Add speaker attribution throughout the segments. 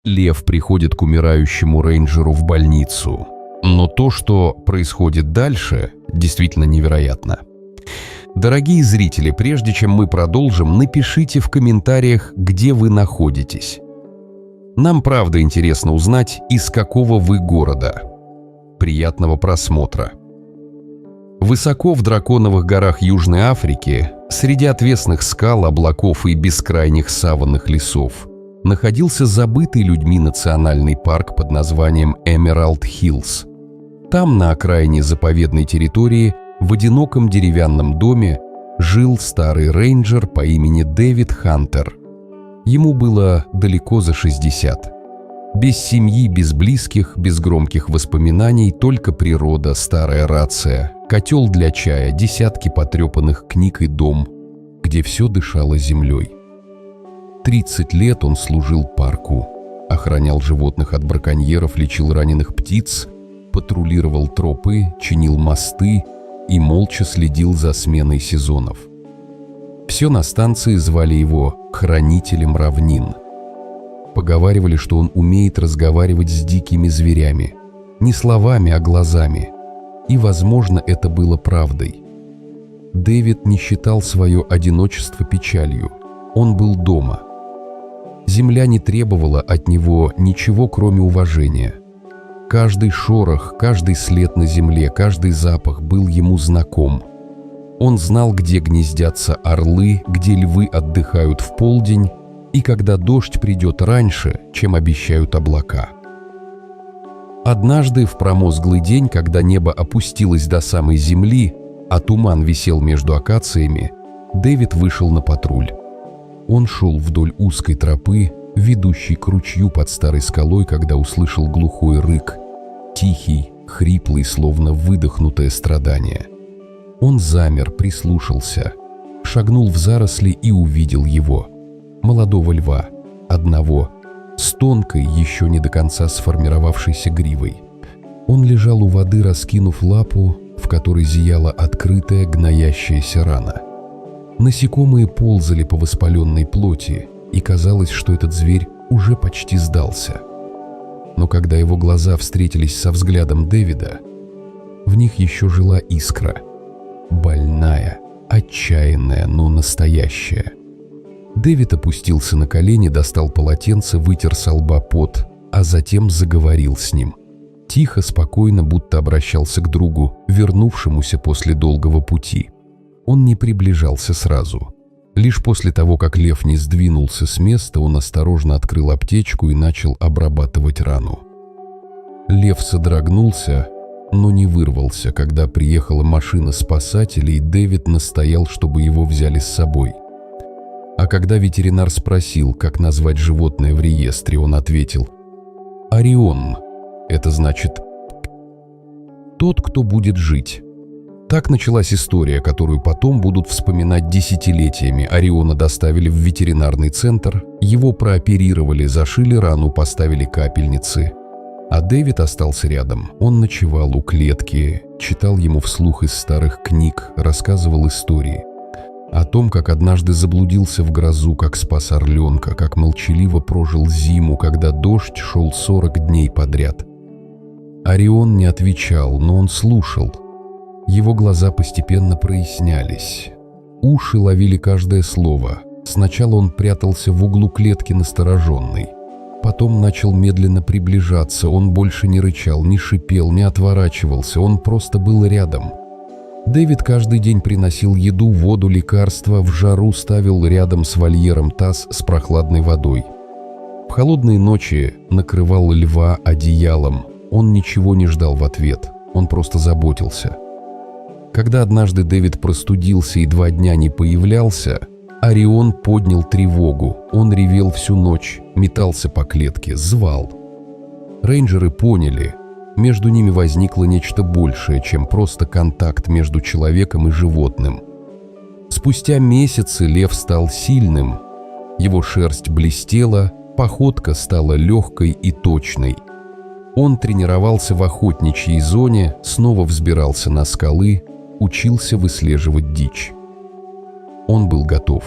Speaker 1: Лев приходит к умирающему рейнджеру в больницу. Но то, что происходит дальше, действительно невероятно. Дорогие зрители, прежде чем мы продолжим, напишите в комментариях, где вы находитесь. Нам правда интересно узнать, из какого вы города. Приятного просмотра. Высоко в драконовых горах Южной Африки, среди отвесных скал, облаков и бескрайних саванных лесов, находился забытый людьми национальный парк под названием Эмералд Хиллз. Там, на окраине заповедной территории, в одиноком деревянном доме жил старый рейнджер по имени Дэвид Хантер. Ему было далеко за 60. Без семьи, без близких, без громких воспоминаний, только природа, старая рация, котел для чая, десятки потрепанных книг и дом, где все дышало землей. 30 лет он служил парку, охранял животных от браконьеров, лечил раненых птиц, патрулировал тропы, чинил мосты и молча следил за сменой сезонов. Все на станции звали его «Хранителем равнин». Поговаривали, что он умеет разговаривать с дикими зверями, не словами, а глазами. И, возможно, это было правдой. Дэвид не считал свое одиночество печалью. Он был дома. Земля не требовала от него ничего, кроме уважения. Каждый шорох, каждый след на земле, каждый запах был ему знаком. Он знал, где гнездятся орлы, где львы отдыхают в полдень и когда дождь придет раньше, чем обещают облака. Однажды в промозглый день, когда небо опустилось до самой земли, а туман висел между акациями, Дэвид вышел на патруль. Он шел вдоль узкой тропы, ведущей к ручью под старой скалой, когда услышал глухой рык, тихий, хриплый, словно выдохнутое страдание. Он замер, прислушался, шагнул в заросли и увидел его, молодого льва, одного, с тонкой, еще не до конца сформировавшейся гривой. Он лежал у воды, раскинув лапу, в которой зияла открытая гноящаяся рана. Насекомые ползали по воспаленной плоти, и казалось, что этот зверь уже почти сдался. Но когда его глаза встретились со взглядом Дэвида, в них еще жила искра. Больная, отчаянная, но настоящая. Дэвид опустился на колени, достал полотенце, вытер со лба пот, а затем заговорил с ним. Тихо, спокойно, будто обращался к другу, вернувшемуся после долгого пути. Он не приближался сразу. Лишь после того, как лев не сдвинулся с места, он осторожно открыл аптечку и начал обрабатывать рану. Лев содрогнулся, но не вырвался. Когда приехала машина спасателей, Дэвид настоял, чтобы его взяли с собой. А когда ветеринар спросил, как назвать животное в реестре, он ответил: «Орион. Это значит «тот, кто будет жить». Так началась история, которую потом будут вспоминать десятилетиями. Ориона доставили в ветеринарный центр, его прооперировали, зашили рану, поставили капельницы. А Дэвид остался рядом. Он ночевал у клетки, читал ему вслух из старых книг, рассказывал истории. О том, как однажды заблудился в грозу, как спас орленка, как молчаливо прожил зиму, когда дождь шел 40 дней подряд. Орион не отвечал, но он слушал. Его глаза постепенно прояснялись. Уши ловили каждое слово. Сначала он прятался в углу клетки настороженный. Потом начал медленно приближаться. Он больше не рычал, не шипел, не отворачивался. Он просто был рядом. Дэвид каждый день приносил еду, воду, лекарства. В жару ставил рядом с вольером таз с прохладной водой. В холодные ночи накрывал льва одеялом. Он ничего не ждал в ответ. Он просто заботился. Когда однажды Дэвид простудился и 2 дня не появлялся, Орион поднял тревогу. Он ревел всю ночь, метался по клетке, звал. Рейнджеры поняли, между ними возникло нечто большее, чем просто контакт между человеком и животным. Спустя месяцы лев стал сильным. Его шерсть блестела, походка стала легкой и точной. Он тренировался в охотничьей зоне, снова взбирался на скалы, учился выслеживать дичь. Он был готов.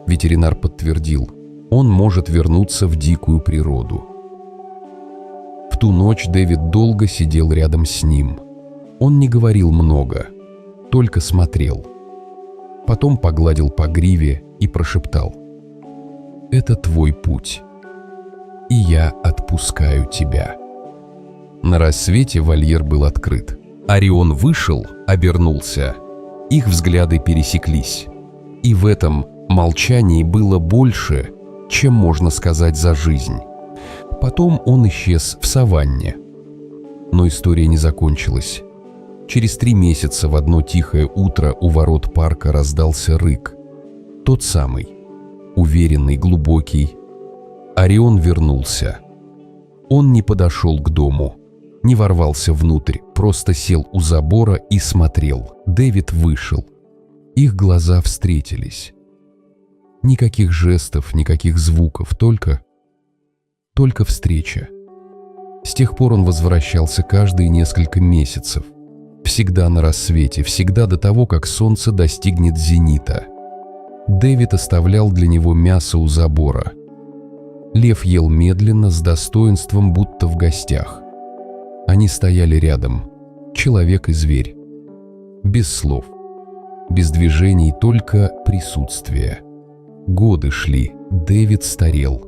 Speaker 1: Ветеринар подтвердил: он может вернуться в дикую природу. В ту ночь Дэвид долго сидел рядом с ним. Он не говорил много, только смотрел. Потом погладил по гриве и прошептал: «Это твой путь, и я отпускаю тебя». На рассвете вольер был открыт. Орион вышел, обернулся. Их взгляды пересеклись. И в этом молчании было больше, чем можно сказать за жизнь. Потом он исчез в саванне. Но история не закончилась. Через 3 месяца в одно тихое утро у ворот парка раздался рык. Тот самый, уверенный, глубокий. Орион вернулся. Он не подошел к дому, не ворвался внутрь, просто сел у забора и смотрел. Дэвид вышел. Их глаза встретились. Никаких жестов, никаких звуков, только встреча. С тех пор он возвращался каждые несколько месяцев. Всегда на рассвете, всегда до того, как солнце достигнет зенита. Дэвид оставлял для него мясо у забора. Лев ел медленно, с достоинством, будто в гостях. Они стояли рядом, человек и зверь. Без слов, без движений, только присутствие. Годы шли, Дэвид старел.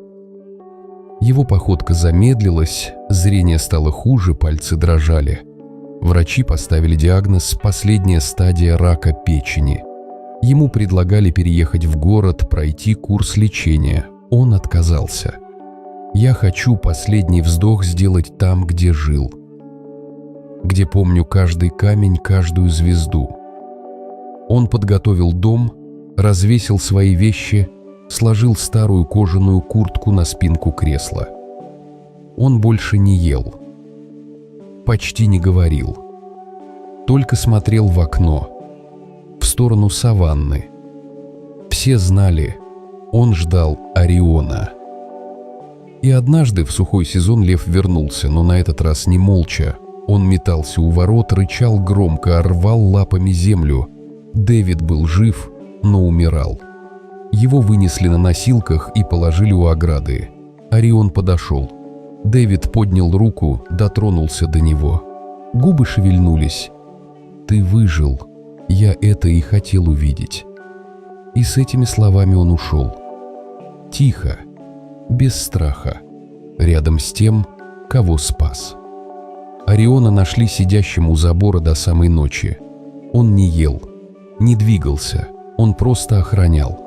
Speaker 1: Его походка замедлилась, зрение стало хуже, пальцы дрожали. Врачи поставили диагноз «последняя стадия рака печени». Ему предлагали переехать в город, пройти курс лечения. Он отказался. «Я хочу последний вздох сделать там, где жил, где помню каждый камень, каждую звезду». Он подготовил дом, развесил свои вещи, сложил старую кожаную куртку на спинку кресла. Он больше не ел, почти не говорил, только смотрел в окно, в сторону саванны. Все знали, он ждал Ориона. И однажды в сухой сезон лев вернулся, но на этот раз не молча. Он метался у ворот, рычал громко, рвал лапами землю. Дэвид был жив, но умирал. Его вынесли на носилках и положили у ограды. Орион подошел. Дэвид поднял руку, дотронулся до него. Губы шевельнулись. «Ты выжил. Я это и хотел увидеть». И с этими словами он ушел. Тихо, без страха, рядом с тем, кого спас. Ориона нашли сидящим у забора до самой ночи. Он не ел, не двигался, он просто охранял.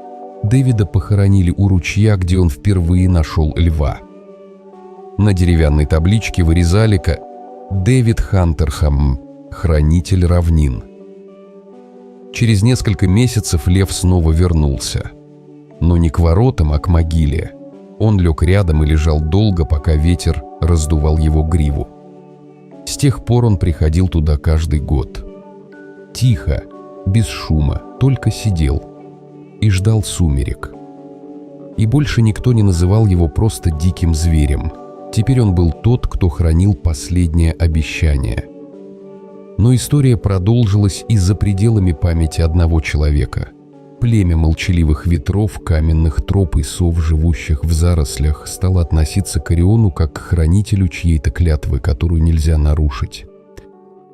Speaker 1: Дэвида похоронили у ручья, где он впервые нашел льва. На деревянной табличке вырезали «Дэвид Хантерхам, хранитель равнин». Через несколько месяцев лев снова вернулся. Но не к воротам, а к могиле. Он лег рядом и лежал долго, пока ветер раздувал его гриву. С тех пор он приходил туда каждый год. Тихо, без шума, только сидел и ждал сумерек. И больше никто не называл его просто диким зверем. Теперь он был тот, кто хранил последнее обещание. Но история продолжилась и за пределами памяти одного человека. Племя молчаливых ветров, каменных троп и сов, живущих в зарослях, стало относиться к Ориону как к хранителю чьей-то клятвы, которую нельзя нарушить.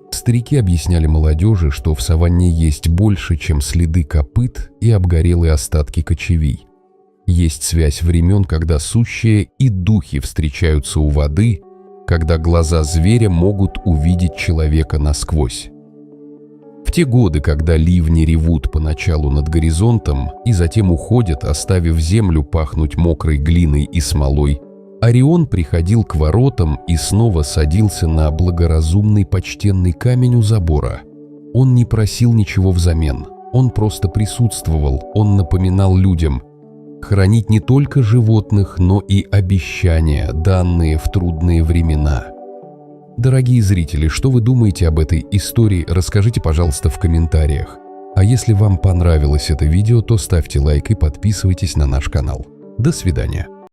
Speaker 1: Старики объясняли молодежи, что в саванне есть больше, чем следы копыт и обгорелые остатки кочевий. Есть связь времен, когда сущие и духи встречаются у воды, когда глаза зверя могут увидеть человека насквозь. В те годы, когда ливни ревут поначалу над горизонтом и затем уходят, оставив землю пахнуть мокрой глиной и смолой, Орион приходил к воротам и снова садился на благоразумный почтенный камень у забора. Он не просил ничего взамен, он просто присутствовал, он напоминал людям хранить не только животных, но и обещания, данные в трудные времена. Дорогие зрители, что вы думаете об этой истории, расскажите, пожалуйста, в комментариях. А если вам понравилось это видео, то ставьте лайк и подписывайтесь на наш канал. До свидания.